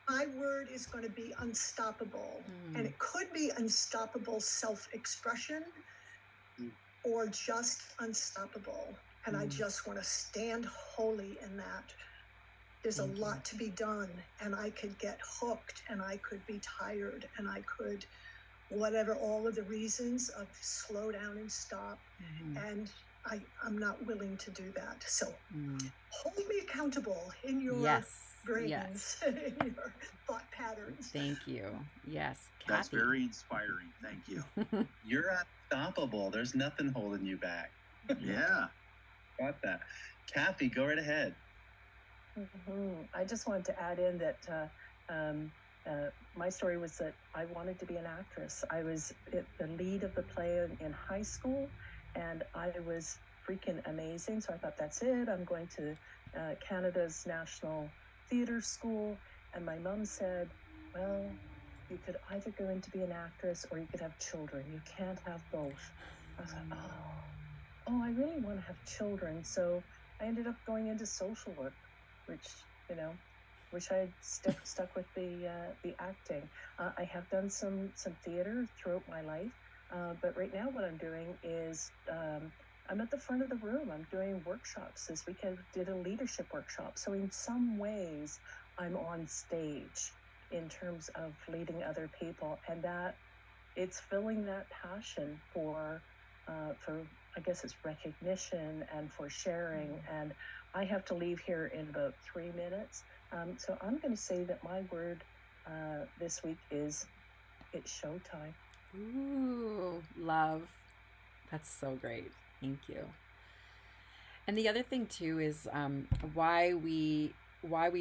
My word is going to be unstoppable. And it could be unstoppable self-expression or just unstoppable. And I just want to stand wholly in that. There's a lot to be done, and I could get hooked, and I could be tired, and I could, whatever, all of the reasons of slow down and stop. And I'm not willing to do that. So hold me accountable in your brains, in your thought patterns. Thank you. Yes. That's very inspiring. Thank you. You're unstoppable. There's nothing holding you back. Yeah. Got that. Kathy, go right ahead. I just wanted to add in that my story was that I wanted to be an actress. I was the lead of the play in high school, and I was freaking amazing. So I thought, that's it. I'm going to Canada's National Theatre School. And my mom said, well, you could either go in to be an actress or you could have children. You can't have both. I thought, I really want to have children. So I ended up going into social work, which, wish I'd stuck with the acting. I have done some theater throughout my life, but right now what I'm doing is I'm at the front of the room. I'm doing workshops. This week I did a leadership workshop. So in some ways, I'm on stage in terms of leading other people, and that it's filling that passion for I guess it's recognition and for sharing. And I have to leave here in about 3 minutes. So I'm going to say that my word this week is it's showtime. Ooh, love. That's so great. Thank you. And the other thing too is why we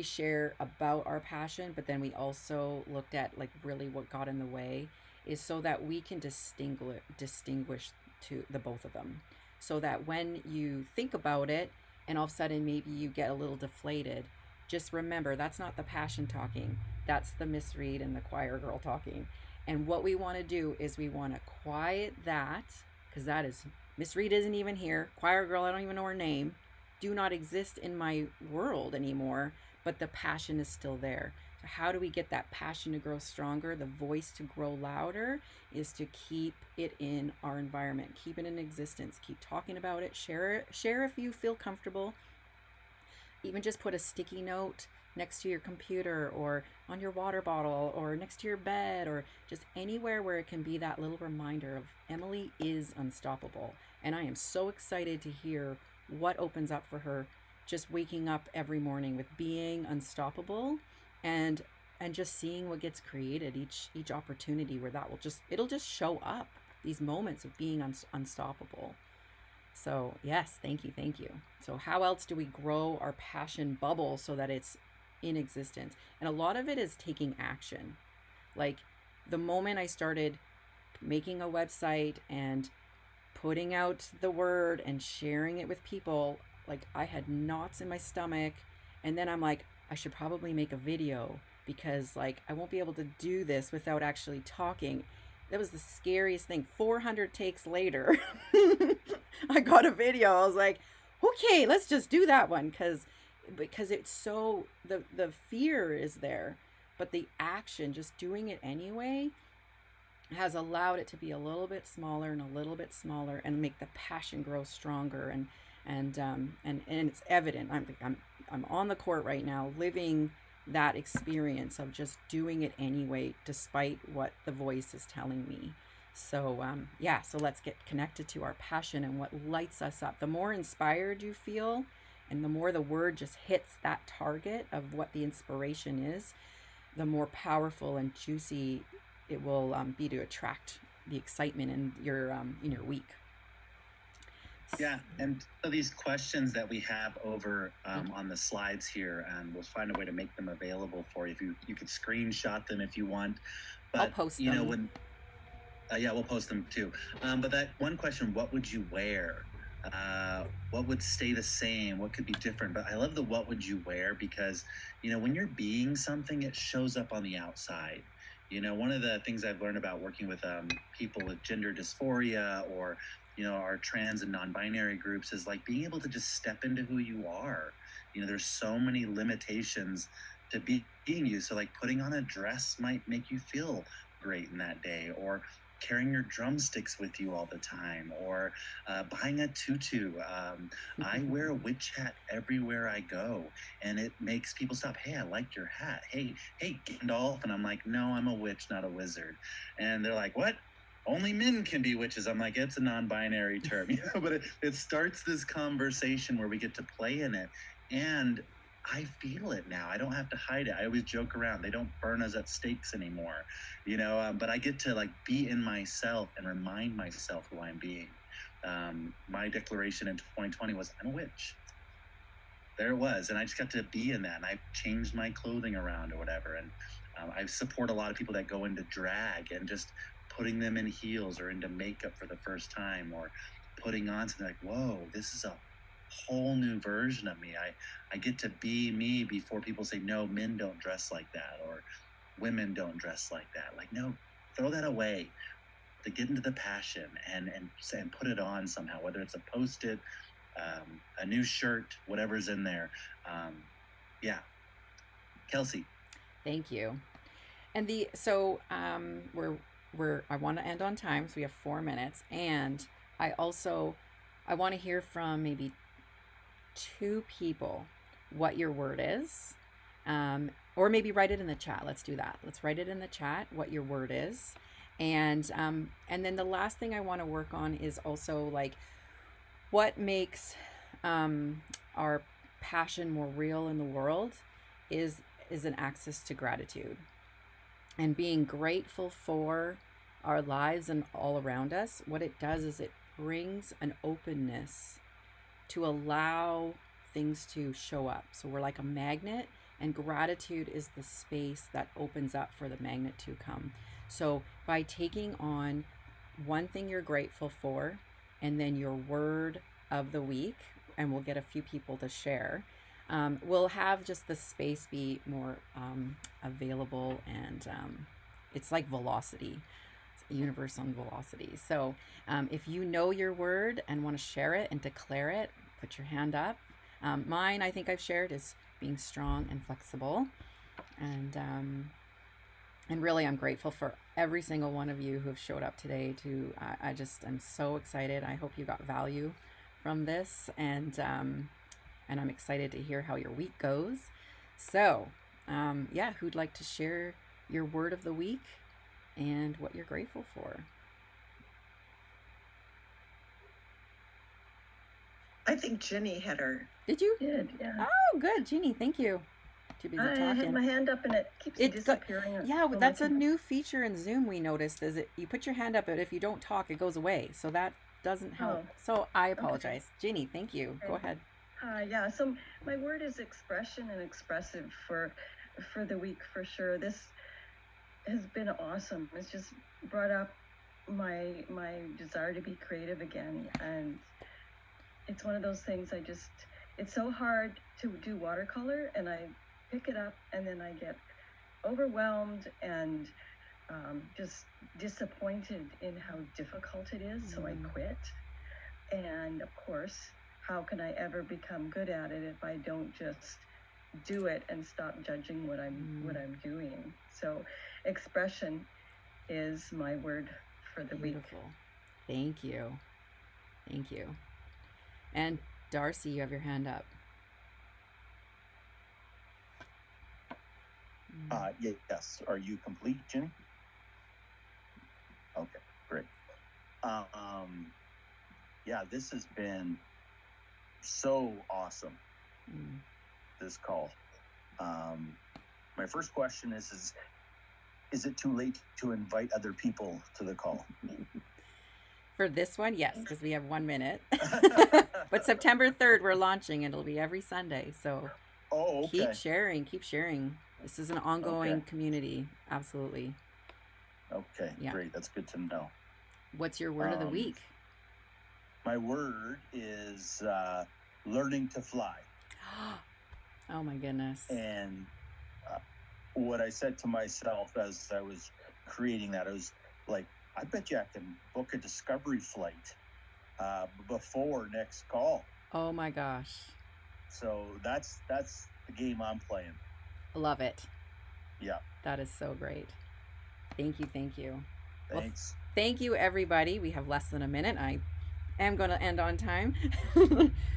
share about our passion, but then we also looked at like really what got in the way is so that we can distinguish to the both of them, so that when you think about it and all of a sudden maybe you get a little deflated, just remember that's not the passion talking, that's the Miss Reed and the choir girl talking. And what we want to do is we want to quiet that, because that is Miss Reed isn't even here. Choir girl, I don't even know her name, do not exist in my world anymore, but the passion is still there. So how do we get that passion to grow stronger, the voice to grow louder, is to keep it in our environment, keep it in existence, keep talking about it, share if you feel comfortable. Even just put a sticky note next to your computer or on your water bottle or next to your bed or just anywhere where it can be that little reminder of Emily is unstoppable. And I am so excited to hear what opens up for her, just waking up every morning with being unstoppable and just seeing what gets created each opportunity where that it'll just show up, these moments of being unstoppable. So yes, thank you. So how else do we grow our passion bubble so that it's in existence? And a lot of it is taking action. Like the moment I started making a website and putting out the word and sharing it with people, like I had knots in my stomach. And then I'm like, I should probably make a video because like I won't be able to do this without actually talking. That was the scariest thing. 400 takes later, I got a video. I was like, okay, let's just do that one because it's so the fear is there, but the action, just doing it anyway, has allowed it to be a little bit smaller and make the passion grow stronger and it's evident. I'm on the court right now, living that experience of just doing it anyway, despite what the voice is telling me. So so let's get connected to our passion and what lights us up. The more inspired you feel, and the more the word just hits that target of what the inspiration is, the more powerful and juicy it will be to attract the excitement in your week. Yeah, and so these questions that we have over on the slides here, we'll find a way to make them available for you. If you could screenshot them if you want. But, I'll post them. You know, when we'll post them too. But that one question, what would you wear? What would stay the same? What could be different? But I love the what would you wear because, you know, when you're being something, it shows up on the outside. You know, one of the things I've learned about working with people with gender dysphoria or, you know, our trans and non-binary groups is like being able to just step into who you are. You know, there's so many limitations to being you. So like putting on a dress might make you feel great in that day, or carrying your drumsticks with you all the time, or buying a tutu. I wear a witch hat everywhere I go, and it makes people stop. Hey, I like your hat. Hey, Gandalf. And I'm like, no, I'm a witch, not a wizard. And they're like, what? Only men can be witches. I'm like, it's a non-binary term, you know, but it starts this conversation where we get to play in it. And I feel it now. I don't have to hide it. I always joke around. They don't burn us at stakes anymore, you know, but I get to like be in myself and remind myself who I'm being. My declaration in 2020 was, I'm a witch. There it was. And I just got to be in that. And I changed my clothing around or whatever. And I support a lot of people that go into drag and just putting them in heels or into makeup for the first time, or putting on something like, whoa, this is a whole new version of me. I get to be me before people say, no, men don't dress like that, or women don't dress like that. Like, no, throw that away. To get into the passion and put it on somehow, whether it's a Post-it, a new shirt, whatever's in there. Kelsey. Thank you. And I want to end on time, so we have 4 minutes. And I want to hear from maybe 2 people what your word is. Or maybe write it in the chat. Let's do that. Let's write it in the chat what your word is. And then the last thing I want to work on is also like what makes our passion more real in the world is an access to gratitude and being grateful for our lives and all around us. What it does is it brings an openness to allow things to show up. So we're like a magnet, and gratitude is the space that opens up for the magnet to come. So by taking on one thing you're grateful for, and then your word of the week, and we'll get a few people to share, we'll have just the space be more available, and it's like velocity. It's a universe on velocity. So if you know your word and want to share it and declare it, put your hand up. Mine, I think I've shared, is being strong and flexible. And really, I'm grateful for every single one of you who have showed up today. I'm so excited. I hope you got value from this, and I'm excited to hear how your week goes. So, who'd like to share your word of the week and what you're grateful for? I think Jenny had her. Did you? Did, yeah. Oh, good, Jeannie. Thank you. Too busy talking. I had my hand up and it keeps disappearing. That's a new feature in Zoom we noticed. Is it you put your hand up, but if you don't talk, it goes away. So that doesn't help. So I apologize. Okay. Jeannie, thank you. Okay. Go ahead. So my word is expression and expressive for the week for sure. This has been awesome. It's just brought up my desire to be creative again, and it's one of those things it's so hard to do watercolor, and I pick it up and then I get overwhelmed and just disappointed in how difficult it is. So I quit. And of course, how can I ever become good at it if I don't just do it and stop judging what I'm doing? So expression is my word for the week. Thank you. And Darcy, you have your hand up. Yes. Are you complete, Jenny? Okay, great. This has been so awesome, this call. My first question is it too late to invite other people to the call? For this one, yes, because we have 1 minute. But September 3rd, we're launching. It'll be every Sunday. So keep sharing. This is an ongoing community. Absolutely. Okay, great. That's good to know. What's your word of the week? My word is learning to fly. Oh, my goodness. And what I said to myself as I was creating that, I was like, I bet you I can book a discovery flight before next call. Oh my gosh. So that's the game I'm playing. Love it. Yeah. That is so great. Thank you. Thanks. Well, thank you, everybody. We have less than a minute. I am going to end on time.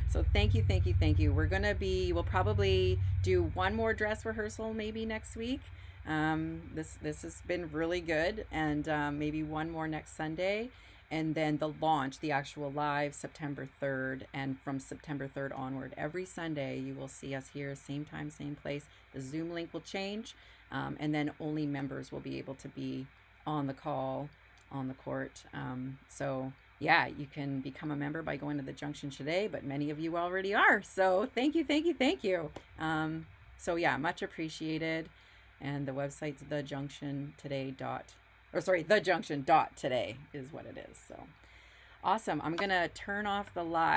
So thank you. We'll probably do one more dress rehearsal maybe next week. This has been really good, and maybe one more next Sunday, and then the launch, the actual live, September 3rd, and from September 3rd onward, every Sunday you will see us here, same time, same place. The Zoom link will change, and then only members will be able to be on the call, on the court. You can become a member by going to the Junction today, but many of you already are, so thank you. Much appreciated. And the website's thejunction.today is what it is. So awesome. I'm going to turn off the live.